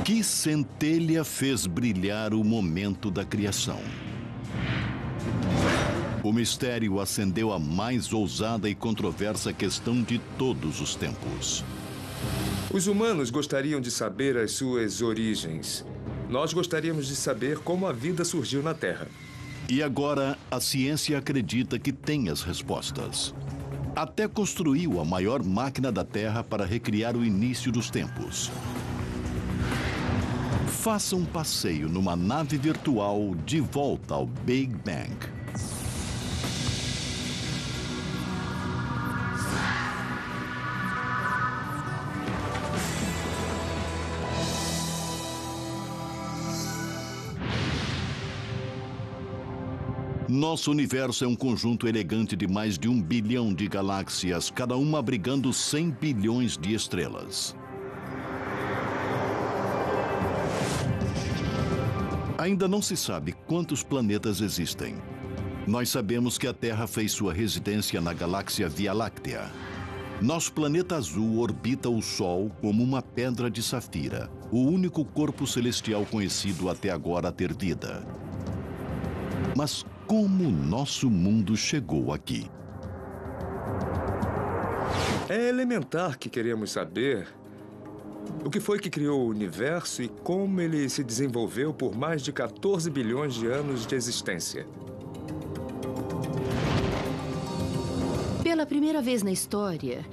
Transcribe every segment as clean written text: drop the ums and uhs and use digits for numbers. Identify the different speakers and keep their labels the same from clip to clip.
Speaker 1: Que centelha fez brilhar o momento da criação? O mistério acendeu a mais ousada e controversa questão de todos os tempos.
Speaker 2: Os humanos gostariam de saber as suas origens. Nós gostaríamos de saber como a vida surgiu na Terra.
Speaker 1: E agora, a ciência acredita que tem as respostas. Até construiu a maior máquina da Terra para recriar o início dos tempos. Faça um passeio numa nave virtual de volta ao Big Bang. Nosso universo é um conjunto elegante de mais de 1 bilhão de galáxias, cada uma abrigando 100 bilhões de estrelas. Ainda não se sabe quantos planetas existem. Nós sabemos que a Terra fez sua residência na galáxia Via Láctea. Nosso planeta azul orbita o Sol como uma pedra de safira, o único corpo celestial conhecido até agora a ter vida. Mas como nosso mundo chegou aqui?
Speaker 2: É elementar que queremos saber o que foi que criou o universo e como ele se desenvolveu por mais de 14 bilhões de anos de existência.
Speaker 3: Pela primeira vez na história,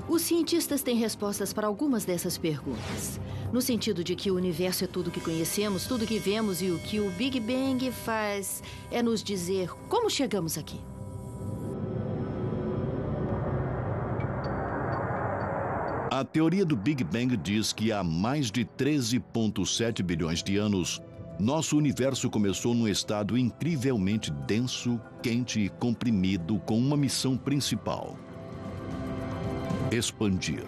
Speaker 3: os cientistas têm respostas para algumas dessas perguntas. No sentido de que o universo é tudo que conhecemos, tudo que vemos, e o que o Big Bang faz é nos dizer como chegamos aqui.
Speaker 1: A teoria do Big Bang diz que há mais de 13,7 bilhões de anos, nosso universo começou num estado incrivelmente denso, quente e comprimido, com uma missão principal: expandir.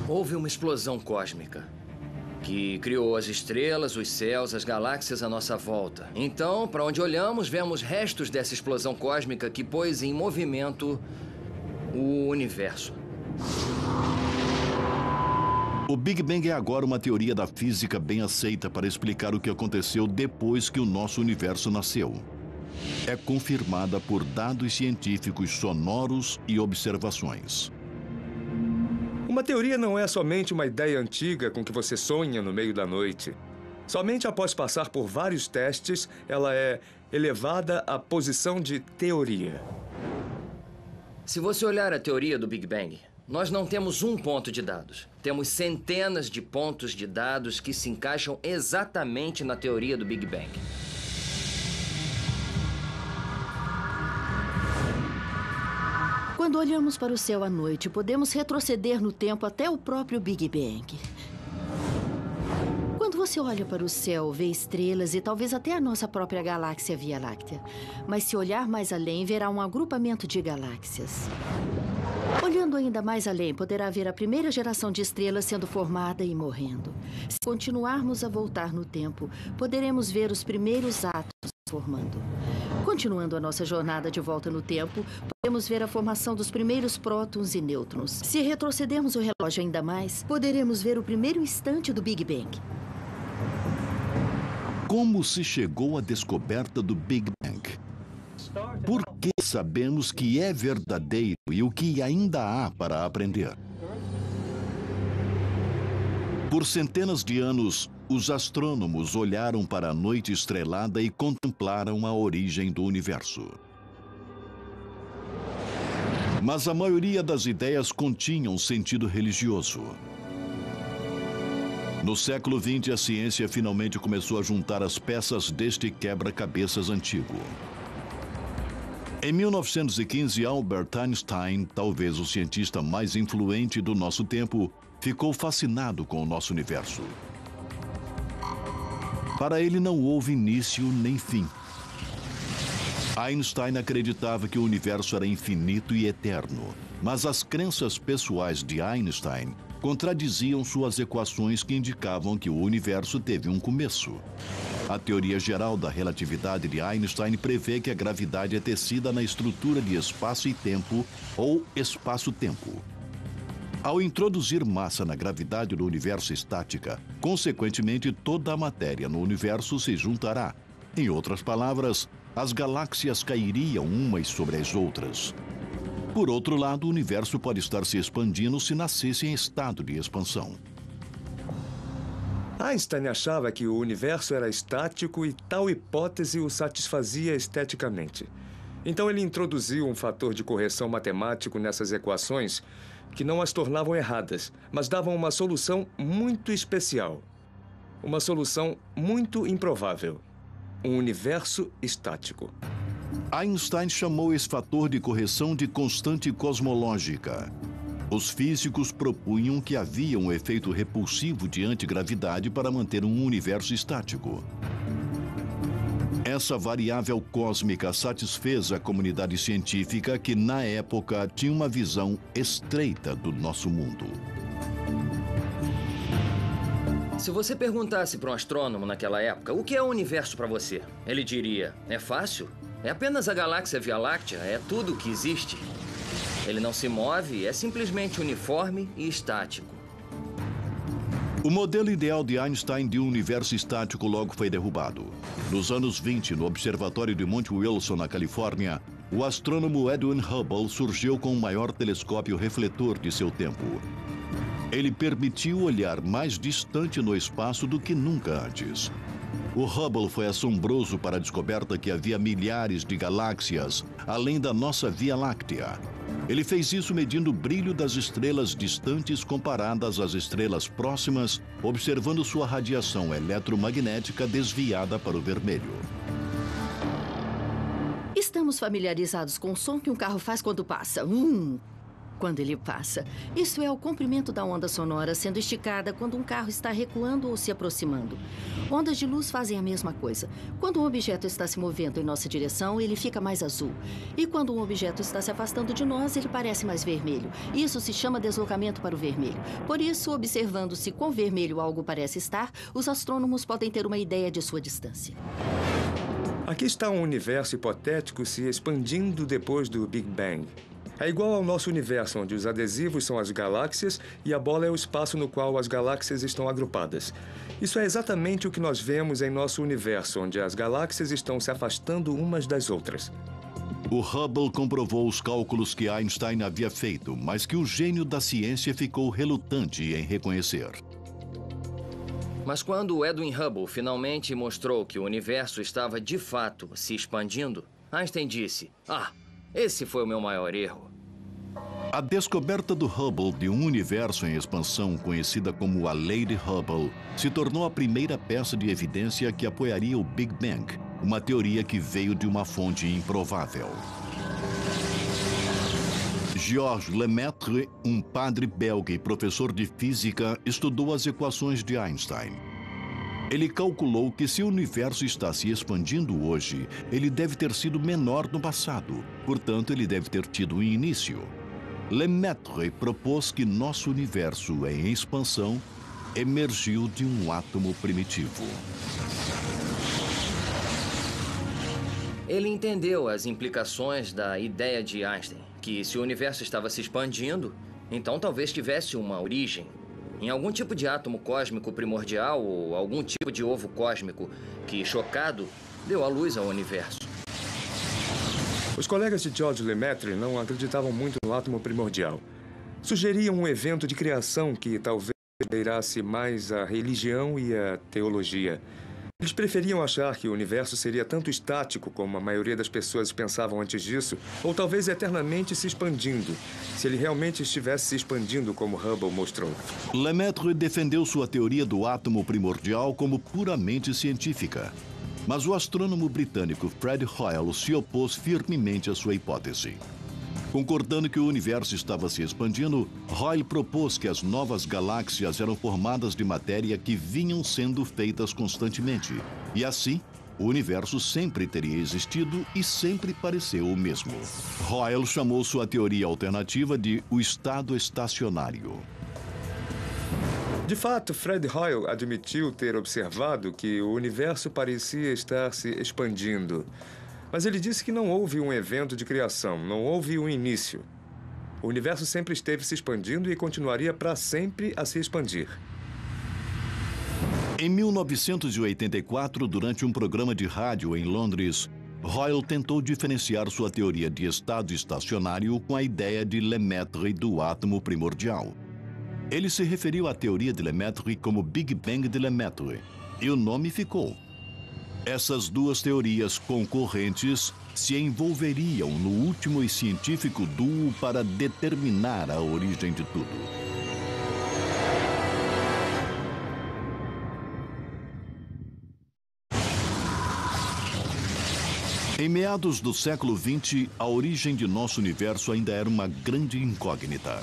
Speaker 4: Houve uma explosão cósmica que criou as estrelas, os céus, as galáxias à nossa volta. Então, para onde olhamos, vemos restos dessa explosão cósmica que pôs em movimento o universo.
Speaker 1: O Big Bang é agora uma teoria da física bem aceita para explicar o que aconteceu depois que o nosso universo nasceu. É confirmada por dados científicos sonoros e observações.
Speaker 2: Uma teoria não é somente uma ideia antiga com que você sonha no meio da noite. Somente após passar por vários testes, ela é elevada à posição de teoria.
Speaker 4: Se você olhar a teoria do Big Bang, nós não temos um ponto de dados. Temos centenas de pontos de dados que se encaixam exatamente na teoria do Big Bang.
Speaker 3: Quando olhamos para o céu à noite, podemos retroceder no tempo até o próprio Big Bang. Quando você olha para o céu, vê estrelas e talvez até a nossa própria galáxia Via Láctea. Mas se olhar mais além, verá um agrupamento de galáxias. Olhando ainda mais além, poderá ver a primeira geração de estrelas sendo formada e morrendo. Se continuarmos a voltar no tempo, poderemos ver os primeiros átomos formando. Continuando a nossa jornada de volta no tempo, podemos ver a formação dos primeiros prótons e nêutrons. Se retrocedermos o relógio ainda mais, poderemos ver o primeiro instante do Big Bang.
Speaker 1: Como se chegou à descoberta do Big Bang? Por que sabemos que é verdadeiro e o que ainda há para aprender? Por centenas de anos, os astrônomos olharam para a noite estrelada e contemplaram a origem do universo. Mas a maioria das ideias continham sentido religioso. No século XX, a ciência finalmente começou a juntar as peças deste quebra-cabeças antigo. Em 1915, Albert Einstein, talvez o cientista mais influente do nosso tempo, ficou fascinado com o nosso universo. Para ele não houve início nem fim. Einstein acreditava que o universo era infinito e eterno, mas as crenças pessoais de Einstein contradiziam suas equações que indicavam que o universo teve um começo. A teoria geral da relatividade de Einstein prevê que a gravidade é tecida na estrutura de espaço e tempo, ou espaço-tempo. Ao introduzir massa na gravidade do universo estática, consequentemente toda a matéria no universo se juntará. Em outras palavras, as galáxias cairiam umas sobre as outras. Por outro lado, o universo pode estar se expandindo se nascesse em estado de expansão.
Speaker 2: Einstein achava que o universo era estático e tal hipótese o satisfazia esteticamente. Então ele introduziu um fator de correção matemático nessas equações que não as tornavam erradas, mas davam uma solução muito especial. Uma solução muito improvável. Um universo estático.
Speaker 1: Einstein chamou esse fator de correção de constante cosmológica. Os físicos propunham que havia um efeito repulsivo de antigravidade para manter um universo estático. Essa variável cósmica satisfez a comunidade científica que, na época, tinha uma visão estreita do nosso mundo.
Speaker 4: Se você perguntasse para um astrônomo naquela época, o que é o universo para você? Ele diria, é fácil. É apenas a galáxia Via Láctea, é tudo o que existe. Ele não se move, é simplesmente uniforme e estático.
Speaker 1: O modelo ideal de Einstein de um universo estático logo foi derrubado. Nos anos 20, no Observatório de Monte Wilson, na Califórnia, o astrônomo Edwin Hubble surgiu com o maior telescópio refletor de seu tempo. Ele permitiu olhar mais distante no espaço do que nunca antes. O Hubble foi assombroso para a descoberta que havia milhares de galáxias além da nossa Via Láctea. Ele fez isso medindo o brilho das estrelas distantes comparadas às estrelas próximas, observando sua radiação eletromagnética desviada para o vermelho.
Speaker 3: Estamos familiarizados com o som que um carro faz quando passa. Quando ele passa. Isso é o comprimento da onda sonora sendo esticada quando um carro está recuando ou se aproximando. Ondas de luz fazem a mesma coisa. Quando um objeto está se movendo em nossa direção, ele fica mais azul. E quando um objeto está se afastando de nós, ele parece mais vermelho. Isso se chama deslocamento para o vermelho. Por isso, observando se quão vermelho algo parece estar, os astrônomos podem ter uma ideia de sua distância.
Speaker 2: Aqui está um universo hipotético se expandindo depois do Big Bang. É igual ao nosso universo, onde os adesivos são as galáxias e a bola é o espaço no qual as galáxias estão agrupadas. Isso é exatamente o que nós vemos em nosso universo, onde as galáxias estão se afastando umas das outras.
Speaker 1: O Hubble comprovou os cálculos que Einstein havia feito, mas que o gênio da ciência ficou relutante em reconhecer.
Speaker 4: Mas quando Edwin Hubble finalmente mostrou que o universo estava de fato se expandindo, Einstein disse, esse foi o meu maior erro.
Speaker 1: A descoberta do Hubble de um universo em expansão, conhecida como a Lei de Hubble, se tornou a primeira peça de evidência que apoiaria o Big Bang, uma teoria que veio de uma fonte improvável. Georges Lemaitre, um padre belga e professor de física, estudou as equações de Einstein. Ele calculou que se o universo está se expandindo hoje, ele deve ter sido menor no passado. Portanto, ele deve ter tido um início. Lemaitre propôs que nosso universo em expansão emergiu de um átomo primitivo.
Speaker 4: Ele entendeu as implicações da ideia de Einstein, que se o universo estava se expandindo, então talvez tivesse uma origem em algum tipo de átomo cósmico primordial ou algum tipo de ovo cósmico que, chocado, deu à luz ao universo.
Speaker 2: Os colegas de George Lemaitre não acreditavam muito no átomo primordial. Sugeriam um evento de criação que talvez beirasse mais a religião e a teologia. Eles preferiam achar que o universo seria tanto estático como a maioria das pessoas pensavam antes disso, ou talvez eternamente se expandindo, se ele realmente estivesse se expandindo como Hubble mostrou.
Speaker 1: Lemaitre defendeu sua teoria do átomo primordial como puramente científica. Mas o astrônomo britânico Fred Hoyle se opôs firmemente à sua hipótese. Concordando que o universo estava se expandindo, Hoyle propôs que as novas galáxias eram formadas de matéria que vinham sendo feitas constantemente. E assim, o universo sempre teria existido e sempre pareceu o mesmo. Hoyle chamou sua teoria alternativa de o estado estacionário.
Speaker 2: De fato, Fred Hoyle admitiu ter observado que o universo parecia estar se expandindo. Mas ele disse que não houve um evento de criação, não houve um início. O universo sempre esteve se expandindo e continuaria para sempre a se expandir.
Speaker 1: Em 1984, durante um programa de rádio em Londres, Hoyle tentou diferenciar sua teoria de estado estacionário com a ideia de Lemaitre do átomo primordial. Ele se referiu à teoria de Lemaitre como Big Bang de Lemaitre, e o nome ficou. Essas duas teorias concorrentes se envolveriam no último e científico duo para determinar a origem de tudo. Em meados do século XX, a origem de nosso universo ainda era uma grande incógnita.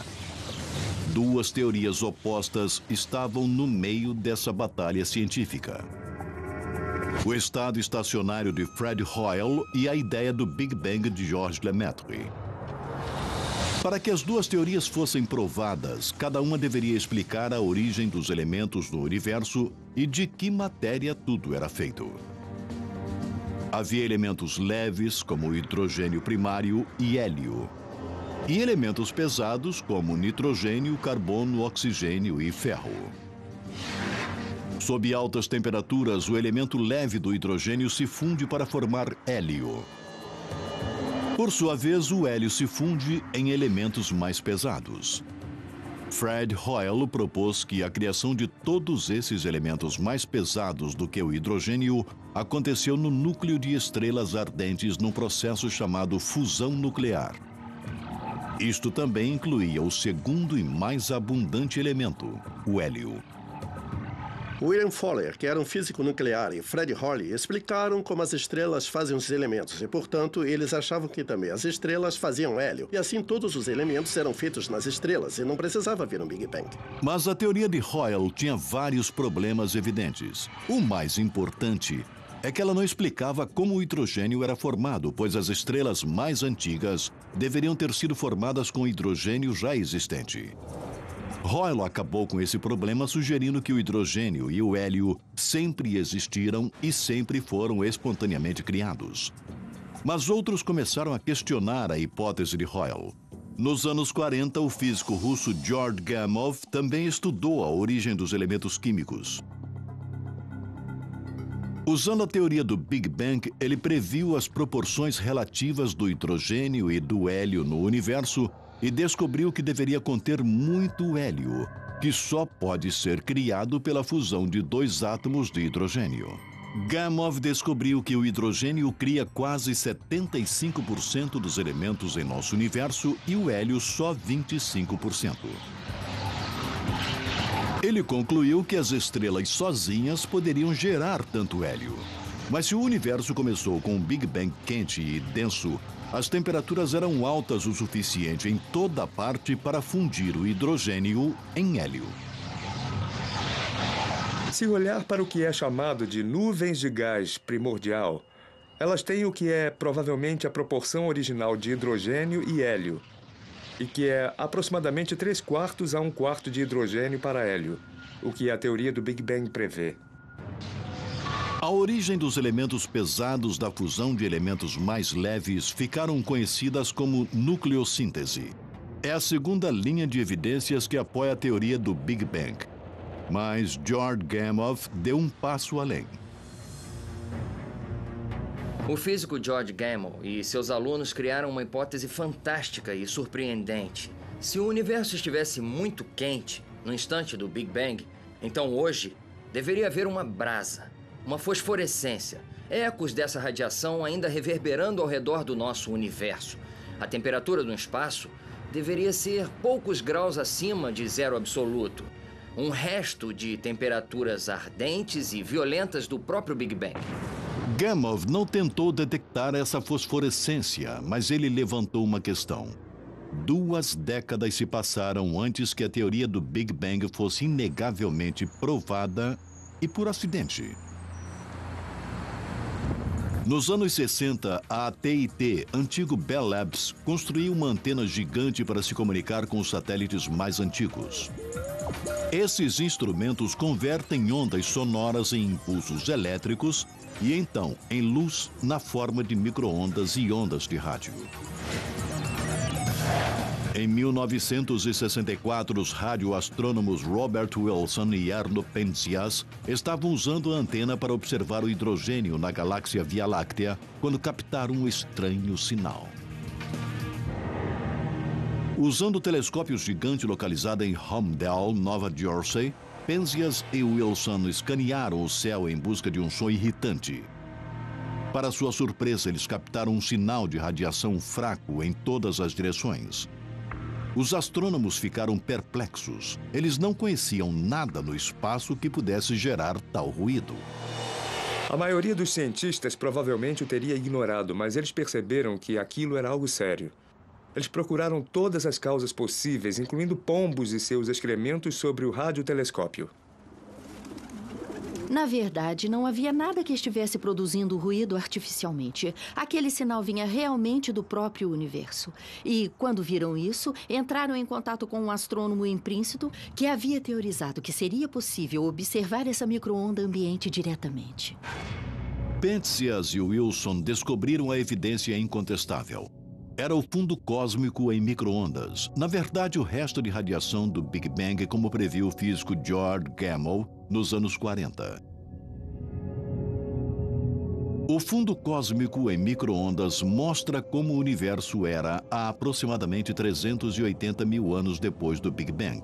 Speaker 1: Duas teorias opostas estavam no meio dessa batalha científica: o estado estacionário de Fred Hoyle e a ideia do Big Bang de Georges Lemaitre. Para que as duas teorias fossem provadas, cada uma deveria explicar a origem dos elementos do universo e de que matéria tudo era feito. Havia elementos leves, como o hidrogênio primário e hélio, e elementos pesados, como nitrogênio, carbono, oxigênio e ferro. Sob altas temperaturas, o elemento leve do hidrogênio se funde para formar hélio. Por sua vez, o hélio se funde em elementos mais pesados. Fred Hoyle propôs que a criação de todos esses elementos mais pesados do que o hidrogênio aconteceu no núcleo de estrelas ardentes num processo chamado fusão nuclear. Isto também incluía o segundo e mais abundante elemento, o hélio.
Speaker 5: William Fowler, que era um físico nuclear, e Fred Hoyle explicaram como as estrelas fazem os elementos e, portanto, eles achavam que também as estrelas faziam hélio. E assim todos os elementos eram feitos nas estrelas e não precisava haver um Big Bang.
Speaker 1: Mas a teoria de Hoyle tinha vários problemas evidentes. O mais importante é que ela não explicava como o hidrogênio era formado, pois as estrelas mais antigas deveriam ter sido formadas com hidrogênio já existente. Hoyle acabou com esse problema sugerindo que o hidrogênio e o hélio sempre existiram e sempre foram espontaneamente criados. Mas outros começaram a questionar a hipótese de Hoyle. Nos anos 40, o físico russo Georg Gamow também estudou a origem dos elementos químicos. Usando a teoria do Big Bang, ele previu as proporções relativas do hidrogênio e do hélio no universo e descobriu que deveria conter muito hélio, que só pode ser criado pela fusão de dois átomos de hidrogênio. Gamow descobriu que o hidrogênio cria quase 75% dos elementos em nosso universo e o hélio só 25%. Ele concluiu que as estrelas sozinhas poderiam gerar tanto hélio. Mas se o universo começou com um Big Bang quente e denso, as temperaturas eram altas o suficiente em toda parte para fundir o hidrogênio em hélio.
Speaker 2: Se olhar para o que é chamado de nuvens de gás primordial, elas têm o que é provavelmente a proporção original de hidrogênio e hélio, e que é aproximadamente 3/4 a 1/4 de hidrogênio para hélio, o que a teoria do Big Bang prevê.
Speaker 1: A origem dos elementos pesados da fusão de elementos mais leves ficaram conhecidas como nucleossíntese. É a segunda linha de evidências que apoia a teoria do Big Bang. Mas Georg Gamow deu um passo além.
Speaker 4: O físico Georg Gamow e seus alunos criaram uma hipótese fantástica e surpreendente. Se o universo estivesse muito quente no instante do Big Bang, então hoje deveria haver uma brasa, uma fosforescência, ecos dessa radiação ainda reverberando ao redor do nosso universo. A temperatura do espaço deveria ser poucos graus acima de zero absoluto. Um resto de temperaturas ardentes e violentas do próprio Big Bang.
Speaker 1: Gamow não tentou detectar essa fosforescência, mas ele levantou uma questão. 2 décadas se passaram antes que a teoria do Big Bang fosse inegavelmente provada e por acidente. Nos anos 60, a AT&T, antigo Bell Labs, construiu uma antena gigante para se comunicar com os satélites mais antigos. Esses instrumentos convertem ondas sonoras em impulsos elétricos e então em luz na forma de micro-ondas e ondas de rádio. Em 1964, os radioastrônomos Robert Wilson e Erno Penzias estavam usando a antena para observar o hidrogênio na galáxia Via Láctea quando captaram um estranho sinal. Usando o telescópio gigante localizado em Holmdel, Nova Jersey, Penzias e Wilson escanearam o céu em busca de um som irritante. Para sua surpresa, eles captaram um sinal de radiação fraco em todas as direções. Os astrônomos ficaram perplexos. Eles não conheciam nada no espaço que pudesse gerar tal ruído.
Speaker 2: A maioria dos cientistas provavelmente o teria ignorado, mas eles perceberam que aquilo era algo sério. Eles procuraram todas as causas possíveis, incluindo pombos e seus excrementos sobre o radiotelescópio.
Speaker 3: Na verdade, não havia nada que estivesse produzindo ruído artificialmente. Aquele sinal vinha realmente do próprio universo. E, quando viram isso, entraram em contato com um astrônomo em Princeton que havia teorizado que seria possível observar essa micro-onda ambiente diretamente.
Speaker 1: Penzias e Wilson descobriram a evidência incontestável. Era o fundo cósmico em micro-ondas. Na verdade, o resto de radiação do Big Bang, como previu o físico George Gamow nos anos 40. O fundo cósmico em micro-ondas mostra como o universo era há aproximadamente 380 mil anos depois do Big Bang.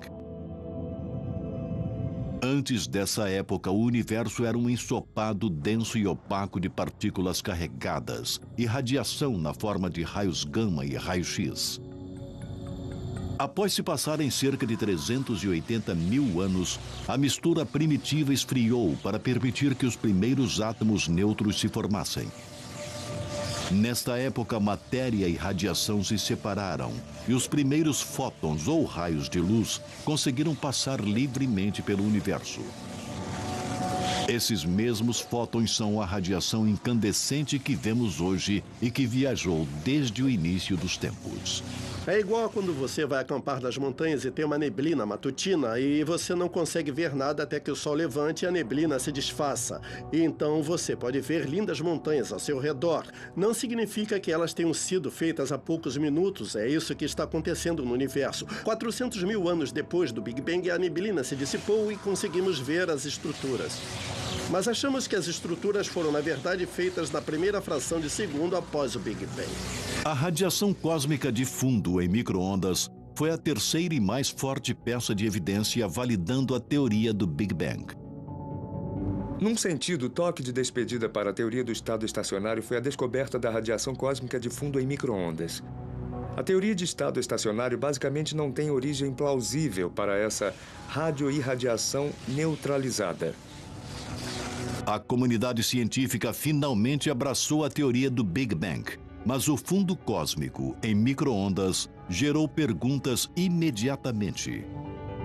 Speaker 1: Antes dessa época, o universo era um ensopado denso e opaco de partículas carregadas e radiação na forma de raios gama e raio-x. Após se passarem cerca de 380 mil anos, a mistura primitiva esfriou para permitir que os primeiros átomos neutros se formassem. Nesta época, matéria e radiação se separaram e os primeiros fótons ou raios de luz conseguiram passar livremente pelo universo. Esses mesmos fótons são a radiação incandescente que vemos hoje e que viajou desde o início dos tempos.
Speaker 5: É igual a quando você vai acampar nas montanhas e tem uma neblina matutina e você não consegue ver nada até que o sol levante e a neblina se desfaça. E então você pode ver lindas montanhas ao seu redor. Não significa que elas tenham sido feitas há poucos minutos. É isso que está acontecendo no universo. 400 mil anos depois do Big Bang, a neblina se dissipou e conseguimos ver as estruturas. Mas achamos que as estruturas foram, na verdade, feitas na primeira fração de segundo após o Big Bang.
Speaker 1: A radiação cósmica de fundo em micro-ondas foi a terceira e mais forte peça de evidência validando a teoria do Big Bang.
Speaker 2: Num sentido, o toque de despedida para a teoria do estado estacionário foi a descoberta da radiação cósmica de fundo em micro-ondas. A teoria de estado estacionário basicamente não tem origem plausível para essa radioirradiação neutralizada.
Speaker 1: A comunidade científica finalmente abraçou a teoria do Big Bang, mas o fundo cósmico em micro-ondas gerou perguntas imediatamente.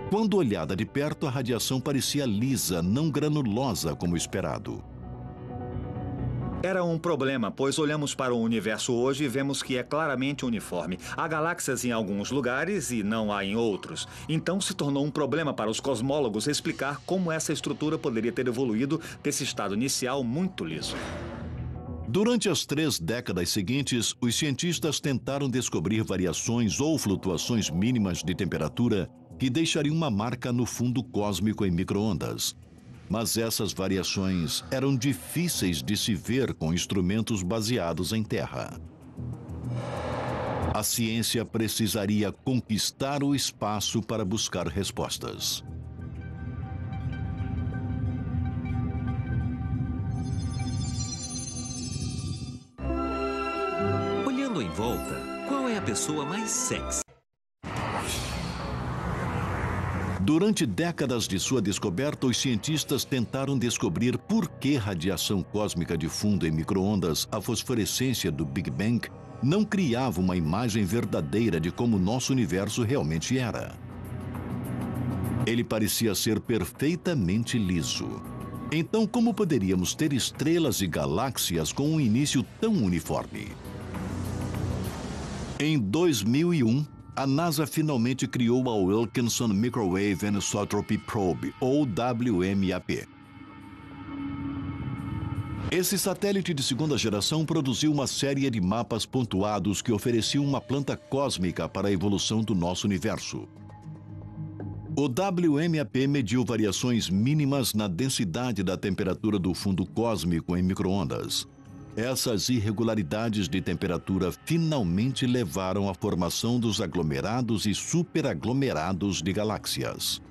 Speaker 1: Quando olhada de perto, a radiação parecia lisa, não granulosa como esperado.
Speaker 6: Era um problema, pois olhamos para o universo hoje e vemos que é claramente uniforme. Há galáxias em alguns lugares e não há em outros. Então se tornou um problema para os cosmólogos explicar como essa estrutura poderia ter evoluído desse estado inicial muito liso.
Speaker 1: Durante as 3 décadas seguintes, os cientistas tentaram descobrir variações ou flutuações mínimas de temperatura que deixariam uma marca no fundo cósmico em micro-ondas. Mas essas variações eram difíceis de se ver com instrumentos baseados em terra. A ciência precisaria conquistar o espaço para buscar respostas.
Speaker 7: Olhando em volta, qual é a pessoa mais sexy?
Speaker 1: Durante décadas de sua descoberta, os cientistas tentaram descobrir por que radiação cósmica de fundo em micro-ondas, a fosforescência do Big Bang, não criava uma imagem verdadeira de como nosso universo realmente era. Ele parecia ser perfeitamente liso. Então, como poderíamos ter estrelas e galáxias com um início tão uniforme? Em 2001, a NASA finalmente criou a Wilkinson Microwave Anisotropy Probe, ou WMAP. Esse satélite de segunda geração produziu uma série de mapas pontuados que ofereciam uma planta cósmica para a evolução do nosso universo. O WMAP mediu variações mínimas na densidade da temperatura do fundo cósmico em micro-ondas. Essas irregularidades de temperatura finalmente levaram à formação dos aglomerados e superaglomerados de galáxias.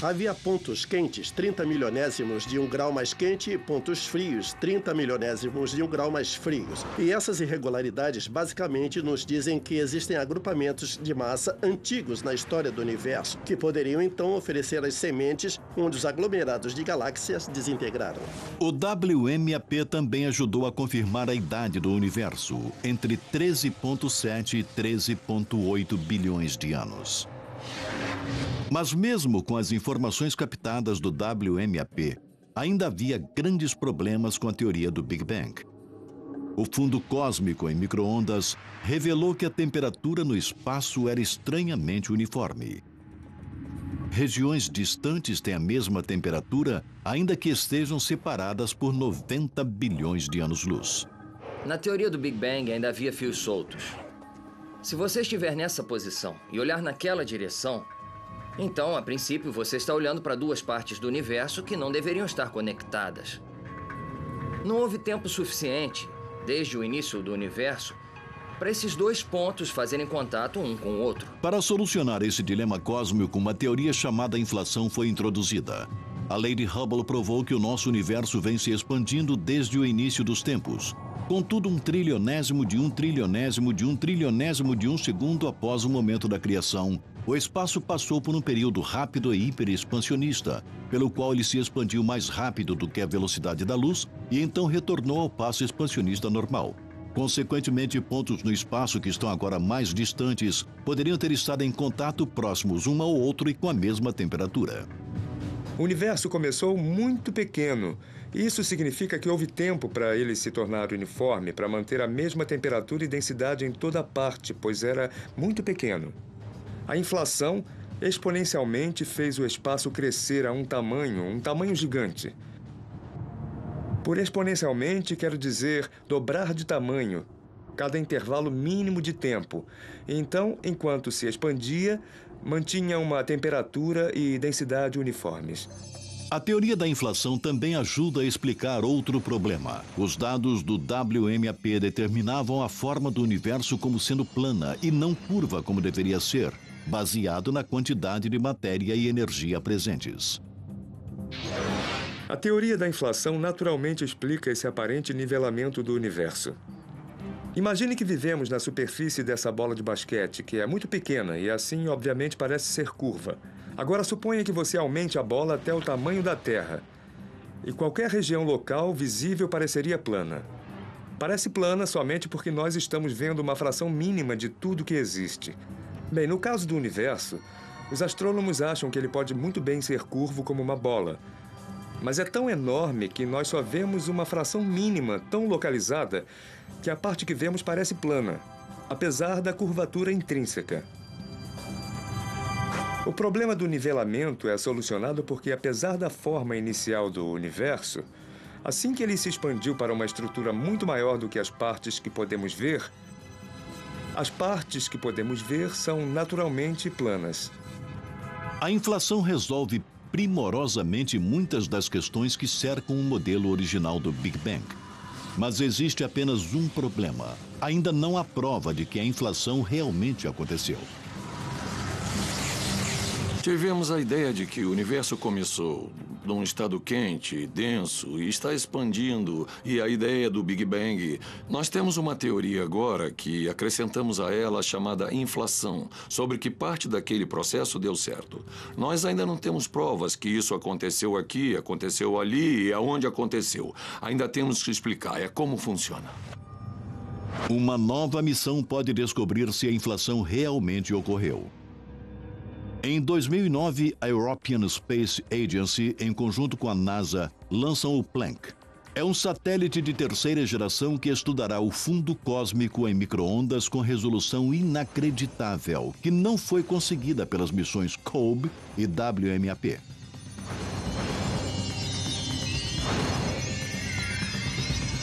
Speaker 5: Havia pontos quentes, 30 milionésimos de 1 grau mais quente, e pontos frios, 30 milionésimos de 1 grau mais frios. E essas irregularidades basicamente nos dizem que existem agrupamentos de massa antigos na história do universo, que poderiam então oferecer as sementes onde os aglomerados de galáxias desintegraram.
Speaker 1: O WMAP também ajudou a confirmar a idade do universo, entre 13,7 e 13,8 bilhões de anos. Mas mesmo com as informações captadas do WMAP, ainda havia grandes problemas com a teoria do Big Bang. O fundo cósmico em micro-ondas revelou que a temperatura no espaço era estranhamente uniforme. Regiões distantes têm a mesma temperatura, ainda que estejam separadas por 90 bilhões de anos-luz.
Speaker 4: Na teoria do Big Bang ainda havia fios soltos. Se você estiver nessa posição e olhar naquela direção, então, a princípio, você está olhando para duas partes do universo que não deveriam estar conectadas. Não houve tempo suficiente, desde o início do universo, para esses dois pontos fazerem contato um com o outro.
Speaker 1: Para solucionar esse dilema cósmico, uma teoria chamada inflação foi introduzida. A lei de Hubble provou que o nosso universo vem se expandindo desde o início dos tempos. Contudo, 1 trilionésimo de 1 trilionésimo de 1 trilionésimo de 1 segundo após o momento da criação, o espaço passou por um período rápido e hiperexpansionista, pelo qual ele se expandiu mais rápido do que a velocidade da luz e então retornou ao passo expansionista normal. Consequentemente, pontos no espaço que estão agora mais distantes poderiam ter estado em contato próximos um ao outro e com a mesma temperatura.
Speaker 2: O universo começou muito pequeno. Isso significa que houve tempo para ele se tornar uniforme, para manter a mesma temperatura e densidade em toda parte, pois era muito pequeno. A inflação exponencialmente fez o espaço crescer a um tamanho gigante. Por exponencialmente, quero dizer dobrar de tamanho, cada intervalo mínimo de tempo. Então, enquanto se expandia, mantinha uma temperatura e densidade uniformes.
Speaker 1: A teoria da inflação também ajuda a explicar outro problema. Os dados do WMAP determinavam a forma do universo como sendo plana e não curva como deveria ser, baseado na quantidade de matéria e energia presentes.
Speaker 2: A teoria da inflação naturalmente explica esse aparente nivelamento do universo. Imagine que vivemos na superfície dessa bola de basquete, que é muito pequena e assim, obviamente, parece ser curva. Agora, suponha que você aumente a bola até o tamanho da Terra. E qualquer região local visível pareceria plana. Parece plana somente porque nós estamos vendo uma fração mínima de tudo que existe. Bem, no caso do universo, os astrônomos acham que ele pode muito bem ser curvo como uma bola. Mas é tão enorme que nós só vemos uma fração mínima, tão localizada, que a parte que vemos parece plana, apesar da curvatura intrínseca. O problema do nivelamento é solucionado porque, apesar da forma inicial do universo, assim que ele se expandiu para uma estrutura muito maior do que as partes que podemos ver, as partes que podemos ver são naturalmente planas.
Speaker 1: A inflação resolve primorosamente muitas das questões que cercam o modelo original do Big Bang. Mas existe apenas um problema. Ainda não há prova de que a inflação realmente aconteceu.
Speaker 8: Tivemos a ideia de que o universo começou num estado quente, denso, e está expandindo, e a ideia do Big Bang. Nós temos uma teoria agora que acrescentamos a ela chamada inflação, sobre que parte daquele processo deu certo. Nós ainda não temos provas que isso aconteceu aqui, aconteceu ali e aonde aconteceu. Ainda temos que explicar, é como funciona.
Speaker 1: Uma nova missão pode descobrir se a inflação realmente ocorreu. Em 2009, a European Space Agency, em conjunto com a NASA, lançam o Planck. É um satélite de terceira geração que estudará o fundo cósmico em micro-ondas com resolução inacreditável, que não foi conseguida pelas missões COBE e WMAP.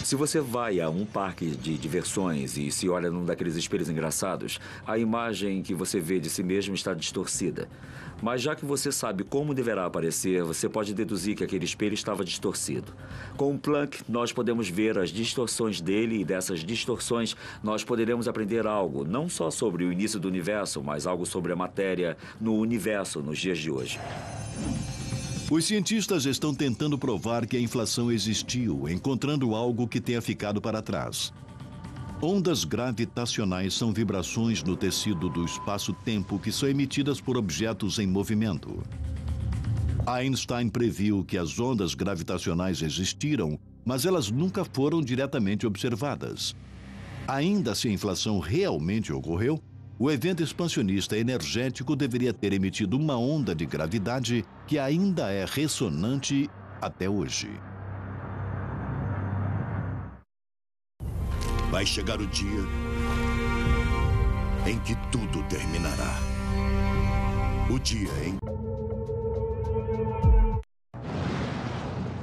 Speaker 9: Se você vai a um parque de diversões e se olha num daqueles espelhos engraçados, a imagem que você vê de si mesmo está distorcida. Mas já que você sabe como deverá aparecer, você pode deduzir que aquele espelho estava distorcido. Com o Planck, nós podemos ver as distorções dele e dessas distorções nós poderemos aprender algo, não só sobre o início do universo, mas algo sobre a matéria no universo nos dias de hoje.
Speaker 1: Os cientistas estão tentando provar que a inflação existiu, encontrando algo que tenha ficado para trás. Ondas gravitacionais são vibrações no tecido do espaço-tempo que são emitidas por objetos em movimento. Einstein previu que as ondas gravitacionais existiram, mas elas nunca foram diretamente observadas. Ainda se a inflação realmente ocorreu, o evento expansionista energético deveria ter emitido uma onda de gravidade que ainda é ressonante até hoje.
Speaker 10: Vai chegar o dia em que tudo terminará. O dia em...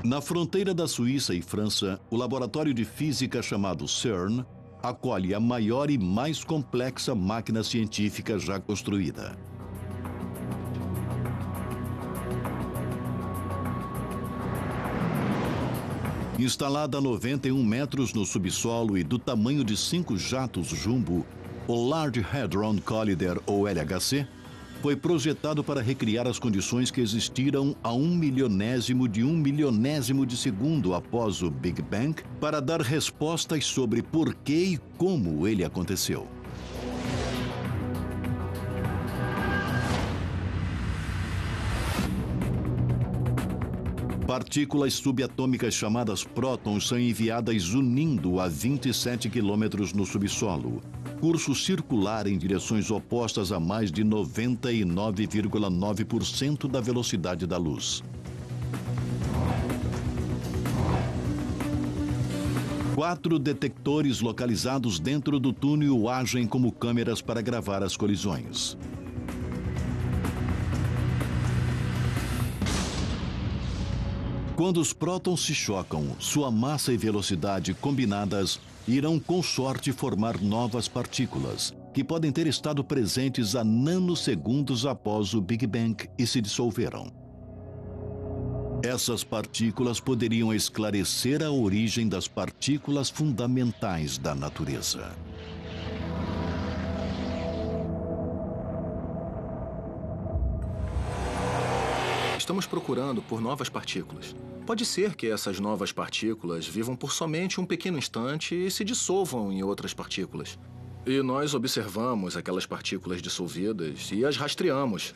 Speaker 1: Na fronteira da Suíça e França, o laboratório de física chamado CERN acolhe a maior e mais complexa máquina científica já construída. Instalada a 91 metros no subsolo e do tamanho de 5 jatos jumbo, o Large Hadron Collider, ou LHC, foi projetado para recriar as condições que existiram a 1/milionésimo de segundo após o Big Bang, para dar respostas sobre por que e como ele aconteceu. Partículas subatômicas chamadas prótons são enviadas unindo a 27 quilômetros no subsolo, curso circular em direções opostas a mais de 99,9% da velocidade da luz. 4 detectores localizados dentro do túnel agem como câmeras para gravar as colisões. Quando os prótons se chocam, sua massa e velocidade combinadas irão com sorte formar novas partículas, que podem ter estado presentes há nanosegundos após o Big Bang e se dissolveram. Essas partículas poderiam esclarecer a origem das partículas fundamentais da natureza.
Speaker 11: Estamos procurando por novas partículas. Pode ser que essas novas partículas vivam por somente um pequeno instante e se dissolvam em outras partículas. E nós observamos aquelas partículas dissolvidas e as rastreamos.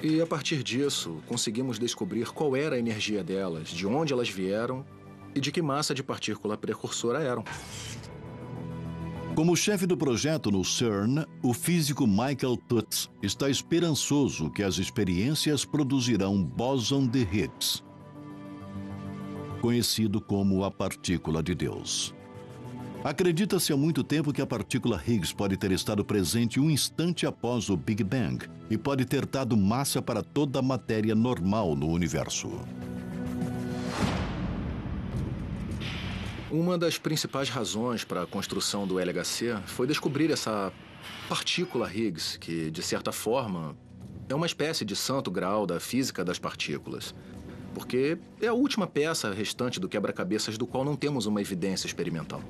Speaker 11: E a partir disso, conseguimos descobrir qual era a energia delas, de onde elas vieram e de que massa de partícula precursora eram.
Speaker 1: Como chefe do projeto no CERN, o físico Michael Tutz está esperançoso que as experiências produzirão bóson de Higgs, conhecido como a partícula de Deus. Acredita-se há muito tempo que a partícula Higgs pode ter estado presente um instante após o Big Bang e pode ter dado massa para toda a matéria normal no universo.
Speaker 11: Uma das principais razões para a construção do LHC foi descobrir essa partícula Higgs, que, de certa forma, é uma espécie de santo graal da física das partículas. Porque é a última peça restante do quebra-cabeças do qual não temos uma evidência experimental.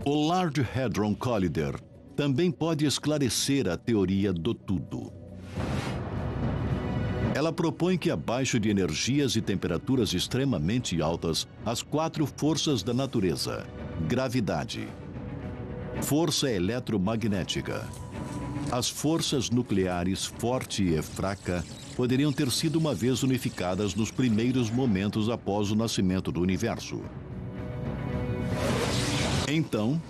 Speaker 1: O Large Hadron Collider também pode esclarecer a teoria do tudo. Ela propõe que abaixo de energias e temperaturas extremamente altas, as 4 forças da natureza, gravidade, força eletromagnética, as forças nucleares forte e fraca, poderiam ter sido uma vez unificadas nos primeiros momentos após o nascimento do universo. Então,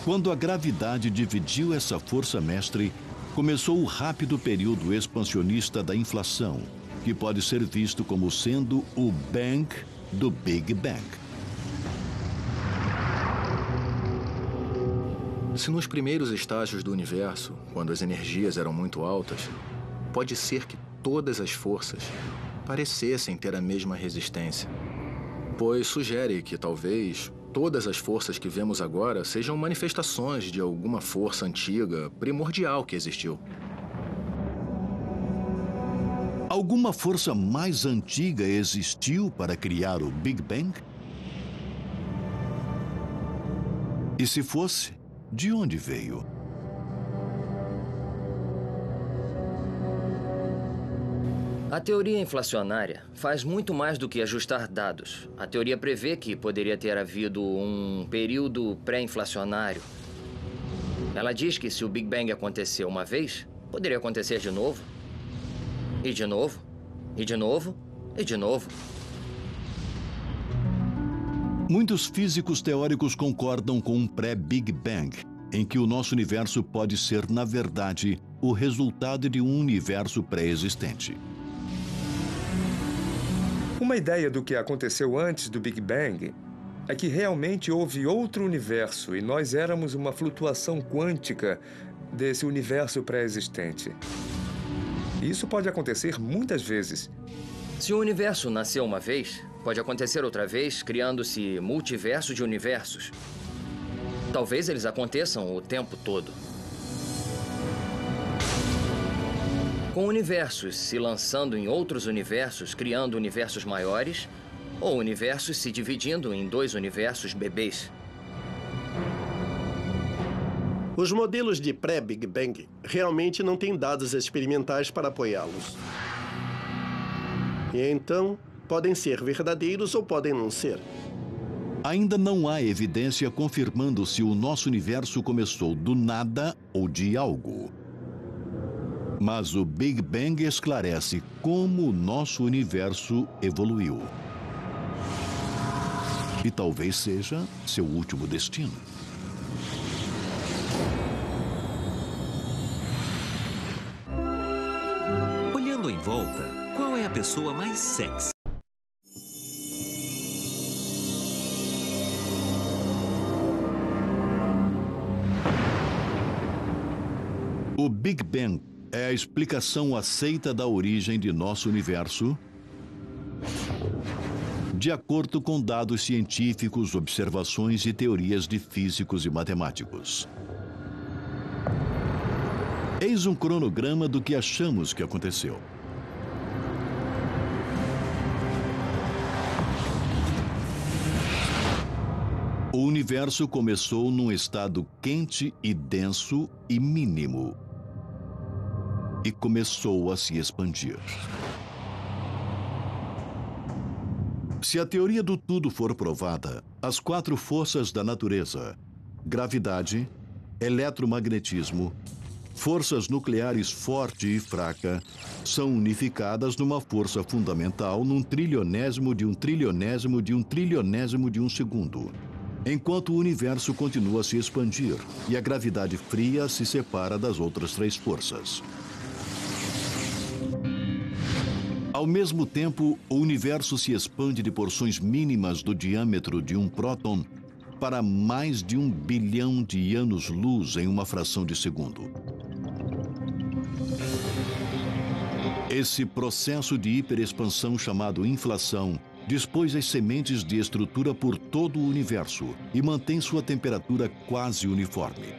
Speaker 1: quando a gravidade dividiu essa força mestre, começou o rápido período expansionista da inflação, que pode ser visto como sendo o Bang do Big Bang.
Speaker 11: Se nos primeiros estágios do universo, quando as energias eram muito altas, pode ser que todas as forças parecessem ter a mesma resistência. pois sugere que talvez todas as forças que vemos agora sejam manifestações de alguma força antiga, primordial que existiu.
Speaker 1: Alguma força mais antiga existiu para criar o Big Bang? E se fosse, de onde veio?
Speaker 4: A teoria inflacionária faz muito mais do que ajustar dados. A teoria prevê que poderia ter havido um período pré-inflacionário. Ela diz que se o Big Bang aconteceu uma vez, poderia acontecer de novo. E de novo, e de novo, e de novo.
Speaker 1: Muitos físicos teóricos concordam com um pré-Big Bang, em que o nosso universo pode ser, na verdade, o resultado de um universo pré-existente.
Speaker 2: Uma ideia do que aconteceu antes do Big Bang é que realmente houve outro universo e nós éramos uma flutuação quântica desse universo pré-existente. Isso pode acontecer muitas vezes.
Speaker 4: Se o universo nasceu uma vez, pode acontecer outra vez, criando-se multiverso de universos. Talvez eles aconteçam o tempo todo. Com universos se lançando em outros universos, criando universos maiores, ou universos se dividindo em dois universos bebês.
Speaker 5: Os modelos de pré-Big Bang realmente não têm dados experimentais para apoiá-los. E então, podem ser verdadeiros ou podem não ser.
Speaker 1: Ainda não há evidência confirmando se o nosso universo começou do nada ou de algo. Mas o Big Bang esclarece como o nosso universo evoluiu. E talvez seja seu último destino.
Speaker 7: Olhando em volta, qual é a pessoa mais sexy?
Speaker 1: O Big Bang é a explicação aceita da origem de nosso universo, de acordo com dados científicos, observações e teorias de físicos e matemáticos. Eis um cronograma do que achamos que aconteceu. O universo começou num estado quente e denso e mínimo. E começou a se expandir. Se a teoria do tudo for provada, as 4 forças da natureza, gravidade, eletromagnetismo, forças nucleares forte e fraca, são unificadas numa força fundamental num trilionésimo de um trilionésimo de um trilionésimo de um segundo. Enquanto o universo continua a se expandir e a gravidade fria se separa das outras 3 forças. Ao mesmo tempo, o universo se expande de porções mínimas do diâmetro de um próton para mais de 1 bilhão de anos-luz em uma fração de segundo. Esse processo de hiperexpansão chamado inflação dispôs as sementes de estrutura por todo o universo e mantém sua temperatura quase uniforme.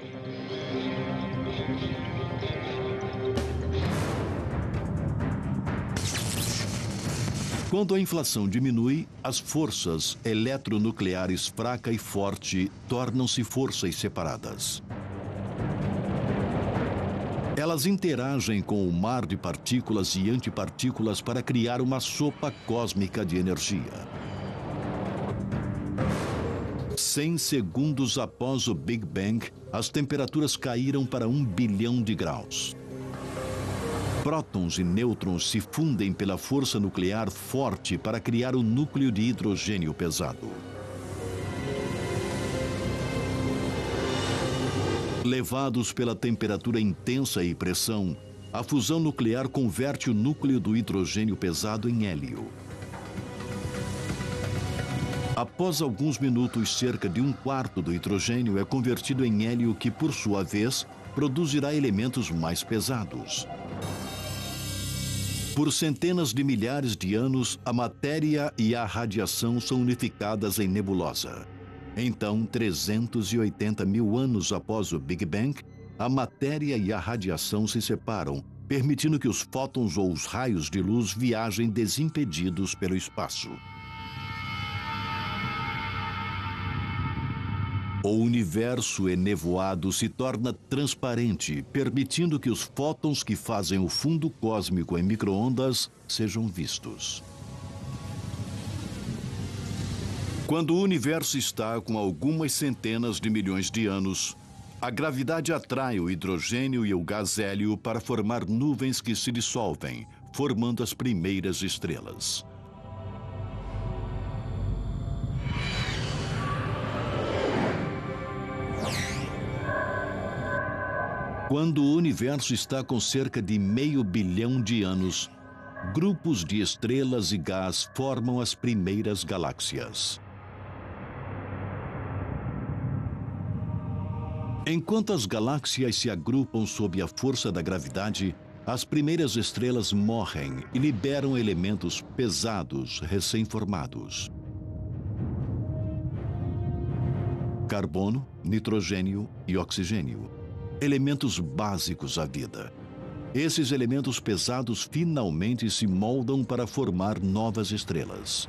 Speaker 1: Quando a inflação diminui, as forças eletronucleares fraca e forte tornam-se forças separadas. Elas interagem com o mar de partículas e antipartículas para criar uma sopa cósmica de energia. 100 segundos após o Big Bang, as temperaturas caíram para 1 bilhão de graus. Prótons e nêutrons se fundem pela força nuclear forte para criar o núcleo de hidrogênio pesado. Levados pela temperatura intensa e pressão, a fusão nuclear converte o núcleo do hidrogênio pesado em hélio. Após alguns minutos, cerca de 1/4 do hidrogênio é convertido em hélio que, por sua vez, produzirá elementos mais pesados. Por centenas de milhares de anos, a matéria e a radiação são unificadas em nebulosa. Então, 380 mil anos após o Big Bang, a matéria e a radiação se separam, permitindo que os fótons ou os raios de luz viajem desimpedidos pelo espaço. O universo enevoado se torna transparente, permitindo que os fótons que fazem o fundo cósmico em micro-ondas sejam vistos. Quando o universo está com algumas centenas de milhões de anos, a gravidade atrai o hidrogênio e o gás hélio para formar nuvens que se dissolvem, formando as primeiras estrelas. Quando o universo está com cerca de 500 bilhão de anos, grupos de estrelas e gás formam as primeiras galáxias. Enquanto as galáxias se agrupam sob a força da gravidade, as primeiras estrelas morrem e liberam elementos pesados recém-formados. Carbono, nitrogênio e oxigênio. Elementos básicos à vida. Esses elementos pesados finalmente se moldam para formar novas estrelas.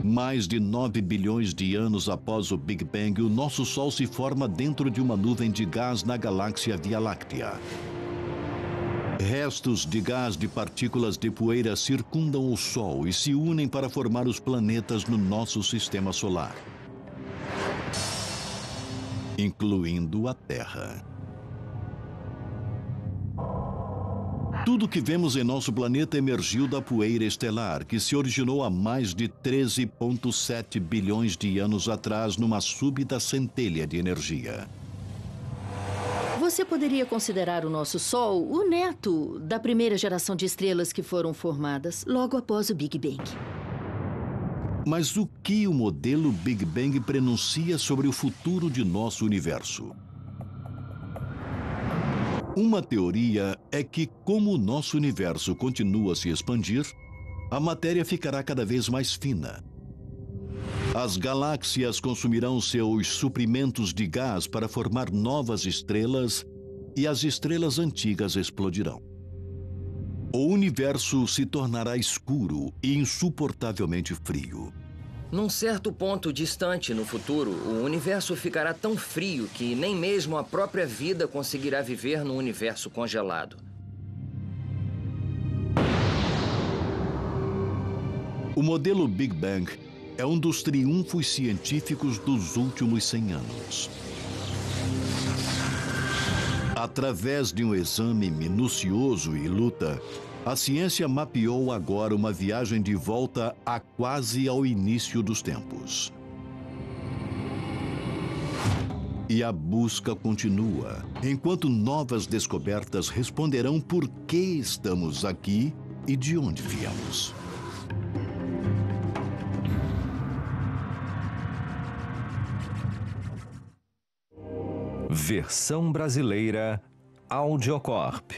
Speaker 1: Mais de 9 bilhões de anos após o Big Bang, o nosso Sol se forma dentro de uma nuvem de gás na galáxia Via Láctea. Restos de gás de partículas de poeira circundam o Sol e se unem para formar os planetas no nosso sistema solar, incluindo a Terra. Tudo que vemos em nosso planeta emergiu da poeira estelar, que se originou há mais de 13,7 bilhões de anos atrás numa súbita centelha de energia.
Speaker 3: Você poderia considerar o nosso Sol o neto da primeira geração de estrelas que foram formadas logo após o Big Bang.
Speaker 1: Mas o que o modelo Big Bang prenuncia sobre o futuro de nosso universo? Uma teoria é que, como o nosso universo continua a se expandir, a matéria ficará cada vez mais fina. As galáxias consumirão seus suprimentos de gás para formar novas estrelas e as estrelas antigas explodirão. O universo se tornará escuro e insuportavelmente frio.
Speaker 4: Num certo ponto distante no futuro, o universo ficará tão frio que nem mesmo a própria vida conseguirá viver num universo congelado.
Speaker 1: O modelo Big Bang é um dos triunfos científicos dos últimos 100 anos. Através de um exame minucioso e luta, a ciência mapeou agora uma viagem de volta a quase ao início dos tempos. E a busca continua, enquanto novas descobertas responderão por que estamos aqui e de onde viemos.
Speaker 12: Versão brasileira Audiocorp.